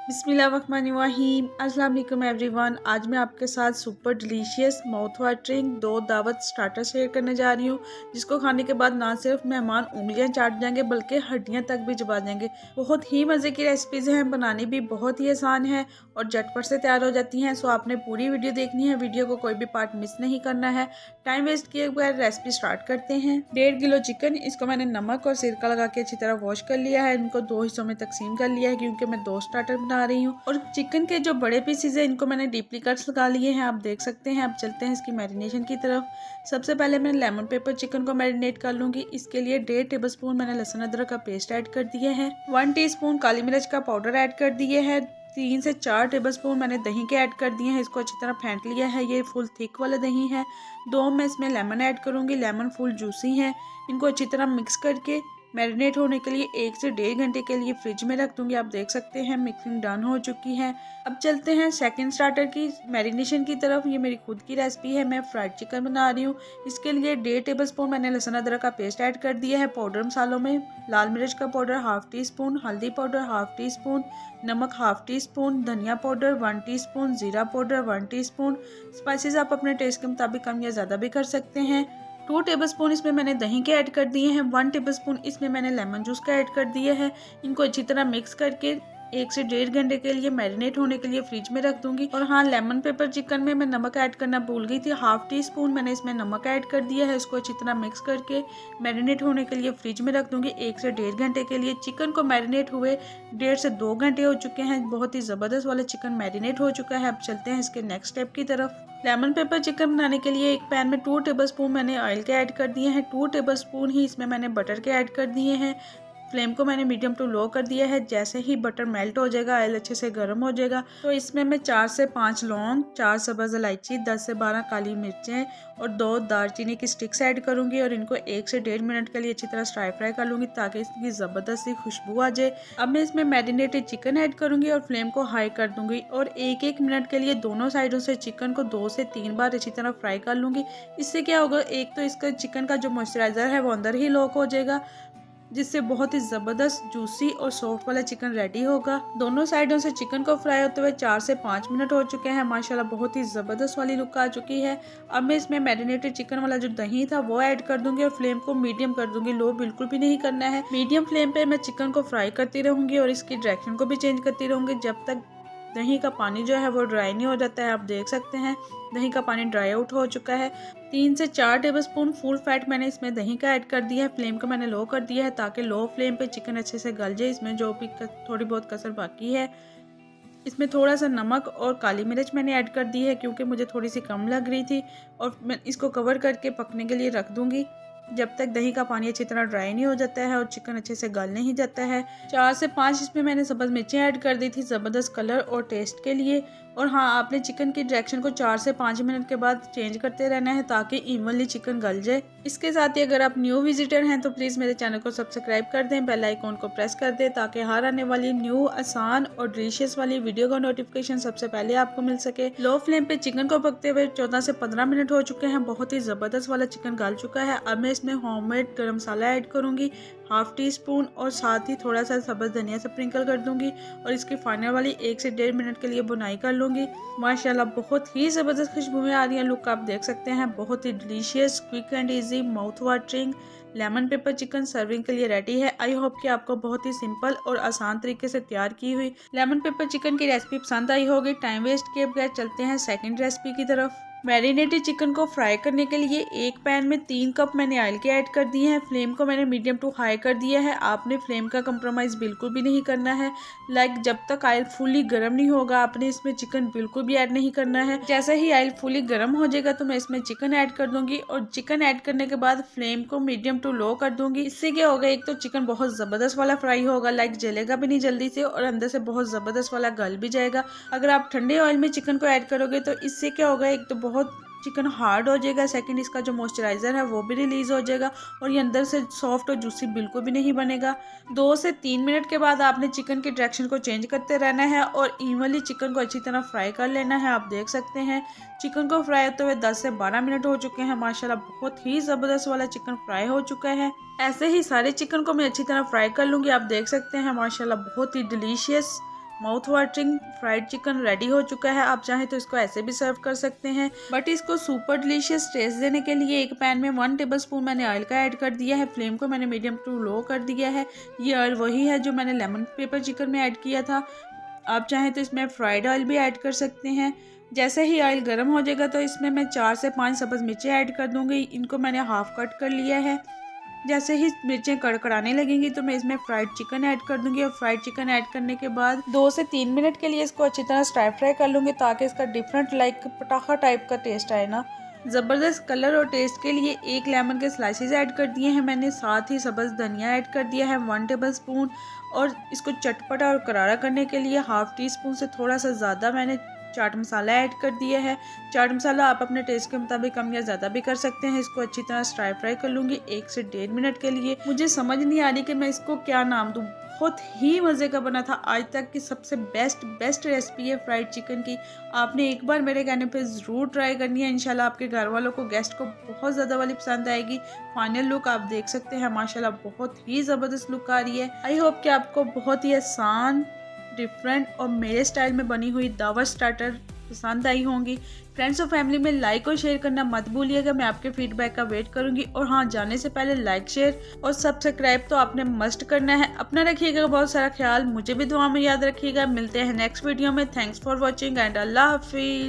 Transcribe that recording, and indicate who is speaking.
Speaker 1: बिस्मिल्लाहिर्रहमानिर्रहीम। अस्सलाम वालेकुम एवरीवन। आज मैं आपके साथ सुपर डिलीशियस माउथ वाटरिंग 2 दावत स्टार्टर शेयर करने जा रही हूँ, जिसको खाने के बाद ना सिर्फ मेहमान उंगलियां चाट जाएंगे बल्कि हड्डियां तक भी चबा जाएंगे। बहुत ही मज़े की रेसिपीज़ हैं, बनानी भी बहुत ही आसान है और झटपट से तैयार हो जाती हैं। सो आपने पूरी वीडियो देखनी है, वीडियो को कोई भी पार्ट मिस नहीं करना है। टाइम वेस्ट किए बगैर रेसिपी स्टार्ट करते हैं। 1.5 किलो चिकन, इसको मैंने नमक और सिरका लगा के अच्छी तरह वॉश कर लिया है। इनको 2 हिस्सों में तकसीम कर लिया है क्योंकि मैं 2 स्टार्टर बना रही हूँ। और चिकन के जो बड़े पीसेज हैं इनको मैंने डीपली कट्स लगा लिए हैं, आप देख सकते हैं। अब चलते हैं इसकी मैरिनेशन की तरफ। सबसे पहले मैं लेमन पेपर चिकन को मैरिनेट कर लूँगी। इसके लिए 1.5 टेबलस्पून मैंने लहसुन अदरक का पेस्ट ऐड कर दिया है। 1 टीस्पून काली मिर्च का पाउडर ऐड कर दिए है। 3 से 4 टेबलस्पून मैंने दही के ऐड कर दिए हैं। इसको अच्छी तरह फेंट लिया है। ये फुल थिक वाला दही है। 2 मैं इसमें लेमन ऐड करूँगी। लेमन फुल जूसी है। इनको अच्छी तरह मिक्स करके मैरिनेट होने के लिए 1 से 1.5 घंटे के लिए फ्रिज में रख दूंगी। आप देख सकते हैं मिक्सिंग डन हो चुकी है। अब चलते हैं सेकंड स्टार्टर की मैरिनेशन की तरफ। ये मेरी खुद की रेसिपी है, मैं फ्राइड चिकन बना रही हूँ। इसके लिए 1.5 टेबलस्पून मैंने लहसुन अदरक का पेस्ट ऐड कर दिया है। पाउडर मसालों में लाल मिर्च का पाउडर 1/2 टीस्पून, हल्दी पाउडर 1/2 टीस्पून, नमक 1/2 टीस्पून, धनिया पाउडर 1 टीस्पून, जीरा पाउडर 1 टीस्पून। स्पाइसेस आप अपने टेस्ट के मुताबिक कम या ज़्यादा भी कर सकते हैं। 2 टेबलस्पून इसमें मैंने दही के ऐड कर दिए हैं। 1 टेबलस्पून इसमें मैंने लेमन जूस का ऐड कर दिया है। इनको अच्छी तरह मिक्स करके 1 से 1.5 घंटे के लिए मैरिनेट होने के लिए फ्रिज में रख दूंगी। और हाँ, लेमन पेपर चिकन में मैं नमक ऐड करना भूल गई थी। 1/2 टीस्पून मैंने इसमें नमक ऐड कर दिया है। इसको अच्छी तरह मिक्स करके मैरिनेट होने के लिए फ्रिज में रख दूंगी 1 से 1.5 घंटे के लिए। चिकन को मैरिनेट हुए 1.5 से 2 घंटे हो चुके हैं। बहुत ही ज़बरदस्त वाला चिकन मैरिनेट हो चुका है। अब चलते हैं इसके नेक्स्ट स्टेप की तरफ। लेमन पेपर चिकन बनाने के लिए एक पैन में 2 टेबलस्पून मैंने ऑयल के ऐड कर दिए हैं। 2 टेबलस्पून ही इसमें मैंने बटर के ऐड कर दिए हैं। फ्लेम को मैंने मीडियम टू लो कर दिया है। जैसे ही बटर मेल्ट हो जाएगा, ऑयल अच्छे से गर्म हो जाएगा, तो इसमें मैं 4 से 5 लौंग, 4 सब्ज़ इलायची, 10 से 12 काली मिर्चें और 2 दालचीनी की स्टिक्स ऐड करूंगी। और इनको 1 से 1.5 मिनट के लिए अच्छी तरह स्टार फ्राई कर लूँगी ताकि इसकी ज़बरदस्त सी खुशबू आ जाए। अब मैं इसमें मैरिनेटेड चिकन ऐड करूँगी और फ्लेम को हाई कर दूँगी और 1-1 मिनट के लिए दोनों साइडों से चिकन को 2 से 3 बार अच्छी तरह फ्राई कर लूँगी। इससे क्या होगा, एक तो इसका चिकन का जो मॉइस्चराइज़र है वो अंदर ही लॉक हो जाएगा, जिससे बहुत ही ज़बरदस्त जूसी और सॉफ्ट वाला चिकन रेडी होगा। दोनों साइडों से चिकन को फ्राई होते हुए 4 से 5 मिनट हो चुके हैं। माशाल्लाह बहुत ही ज़बरदस्त वाली लुक आ चुकी है। अब मैं इसमें मैरिनेटेड चिकन वाला जो दही था वो ऐड कर दूंगी और फ्लेम को मीडियम कर दूंगी, लो बिल्कुल भी नहीं करना है। मीडियम फ्लेम पे मैं चिकन को फ्राई करती रहूंगी और इसकी डायरेक्शन को भी चेंज करती रहूंगी जब तक दही का पानी जो है वो ड्राई नहीं हो जाता है। आप देख सकते हैं दही का पानी ड्राई आउट हो चुका है। 3 से 4 टेबलस्पून फुल फैट मैंने इसमें दही का ऐड कर दिया है। फ्लेम को मैंने लो कर दिया है ताकि लो फ्लेम पे चिकन अच्छे से गल जाए। इसमें जो भी थोड़ी बहुत कसर बाकी है, इसमें थोड़ा सा नमक और काली मिर्च मैंने ऐड कर दी है क्योंकि मुझे थोड़ी सी कम लग रही थी। और मैं इसको कवर करके पकने के लिए रख दूंगी जब तक दही का पानी अच्छी तरह ड्राई नहीं हो जाता है और चिकन अच्छे से गल नहीं जाता है। 4 से 5 इसमें मैंने सब्ज़ मिर्चें ऐड कर दी थी ज़बरदस्त कलर और टेस्ट के लिए। और हाँ, आपने चिकन की डायरेक्शन को 4 से 5 मिनट के बाद चेंज करते रहना है ताकि इवनली चिकन गल जाए। इसके साथ ही अगर आप न्यू विजिटर हैं तो प्लीज़ मेरे चैनल को सब्सक्राइब कर दें, बेल आइकॉन को प्रेस कर दें ताकि हर आने वाली न्यू आसान और डिलीशियस वाली वीडियो का नोटिफिकेशन सबसे पहले आपको मिल सके। लो फ्लेम पे चिकन को पकते हुए 14 से 15 मिनट हो चुके हैं। बहुत ही ज़बरदस्त वाला चिकन गल चुका है। अब मैं इसमें होममेड गरम मसाला ऐड करूँगी 1/2 टीस्पून और साथ ही थोड़ा सा सब्ज़ धनिया स्प्रिंकल कर दूंगी और इसकी फाइनल वाली 1 से 1.5 मिनट के लिए बुनाई कर लूँगी। माशाल्लाह बहुत ही ज़बरदस्त खुशबुएं आ रही हैं। लुक आप देख सकते हैं, बहुत ही delicious, quick and easy mouth watering lemon pepper chicken serving के लिए रेडी है। आई होप कि आपको बहुत ही सिंपल और आसान तरीके से तैयार की हुई लेमन पेपर चिकन की रेसिपी पसंद आई होगी। टाइम वेस्ट किए बगैर चलते हैं सेकंड रेसिपी की तरफ। मैरिनेटेड चिकन को फ्राई करने के लिए एक पैन में 3 कप मैंने ऑयल के ऐड कर दिए हैं। फ्लेम को मैंने मीडियम टू हाई कर दिया है। आपने फ्लेम का कंप्रोमाइज़ बिल्कुल भी नहीं करना है। जब तक ऑयल फुली गर्म नहीं होगा आपने इसमें चिकन बिल्कुल भी ऐड नहीं करना है। जैसे ही ऑयल फुली गर्म हो जाएगा तो मैं इसमें चिकन ऐड कर दूंगी और चिकन ऐड करने के बाद फ्लेम को मीडियम टू लो कर दूंगी। इससे क्या होगा, एक तो चिकन बहुत ज़बरदस्त वाला फ्राई होगा, जलेगा भी नहीं जल्दी से और अंदर से बहुत ज़बरदस्त वाला गल भी जाएगा। अगर आप ठंडे ऑयल में चिकन को ऐड करोगे तो इससे क्या होगा, एक तो बहुत चिकन हार्ड हो जाएगा, सेकंड इसका जो मॉइस्चराइज़र है वो भी रिलीज़ हो जाएगा और ये अंदर से सॉफ्ट और जूसी बिल्कुल भी नहीं बनेगा। 2 से 3 मिनट के बाद आपने चिकन की डायरेक्शन को चेंज करते रहना है और इवनली चिकन को अच्छी तरह फ्राई कर लेना है। आप देख सकते हैं चिकन को फ्राई होते हुए 10 से 12 मिनट हो चुके हैं। माशाल्लाह बहुत ही ज़बरदस्त वाला चिकन फ्राई हो चुका है। ऐसे ही सारे चिकन को मैं अच्छी तरह फ्राई कर लूँगी। आप देख सकते हैं माशाल्लाह बहुत ही delicious mouth watering fried chicken ready हो चुका है। आप चाहें तो इसको ऐसे भी सर्व कर सकते हैं, बट इसको सुपर डिलीशियस टेस्ट देने के लिए एक पैन में 1 टेबलस्पून मैंने ऑयल का ऐड कर दिया है। फ्लेम को मैंने मीडियम टू लो कर दिया है। ये ऑयल वही है जो मैंने लेमन पेपर चिकन में ऐड किया था। आप चाहें तो इसमें फ्राइड ऑयल भी ऐड कर सकते हैं। जैसे ही ऑयल गर्म हो जाएगा तो इसमें मैं 4 से 5 सब्ज़ मिर्चें ऐड कर दूंगी। इनको मैंने हाफ कट कर लिया है। जैसे ही मिर्चें कड़कड़ाने लगेंगी तो मैं इसमें फ्राइड चिकन ऐड कर दूंगी और फ्राइड चिकन ऐड करने के बाद 2 से 3 मिनट के लिए इसको अच्छी तरह स्टर फ्राई कर लूँगी ताकि इसका डिफरेंट लाइक पटाखा टाइप का टेस्ट आए ना। ज़बरदस्त कलर और टेस्ट के लिए 1 लेमन के स्लाइसेस ऐड कर दिए हैं मैंने। साथ ही सब्ज़ धनिया ऐड कर दिया है 1 टेबलस्पून और इसको चटपटा और करारा करने के लिए हाफ टी स्पून से थोड़ा सा ज़्यादा मैंने चाट मसाला ऐड कर दिया है। चाट मसाला आप अपने टेस्ट के मुताबिक कम या ज़्यादा भी कर सकते हैं। इसको अच्छी तरह स्टर फ्राई कर लूँगी 1 से 1.5 मिनट के लिए। मुझे समझ नहीं आ रही कि मैं इसको क्या नाम दूँ। बहुत ही मज़े का बना था। आज तक की सबसे बेस्ट रेसिपी है फ्राइड चिकन की। आपने एक बार मेरे कहने पे ज़रूर ट्राई करनी है। इंशाल्लाह आपके घर वालों को, गेस्ट को बहुत ज़्यादा वाली पसंद आएगी। फाइनल लुक आप देख सकते हैं, माशाल्लाह बहुत ही ज़बरदस्त लुक आ रही है। आई होप कि आपको बहुत ही आसान, डिफरेंट और मेरे स्टाइल में बनी हुई दावत स्टार्टर पसंद आई होंगी। फ्रेंड्स और फैमिली में लाइक और शेयर करना मत भूलिएगा। मैं आपके फीडबैक का वेट करूंगी। और हाँ, जाने से पहले लाइक, शेयर और सब्सक्राइब तो आपने मस्ट करना है। अपना रखिएगा बहुत सारा ख्याल, मुझे भी दुआ में याद रखिएगा। मिलते हैं नेक्स्ट वीडियो में। थैंक्स फॉर वॉचिंग एंड अल्लाह हाफिज़।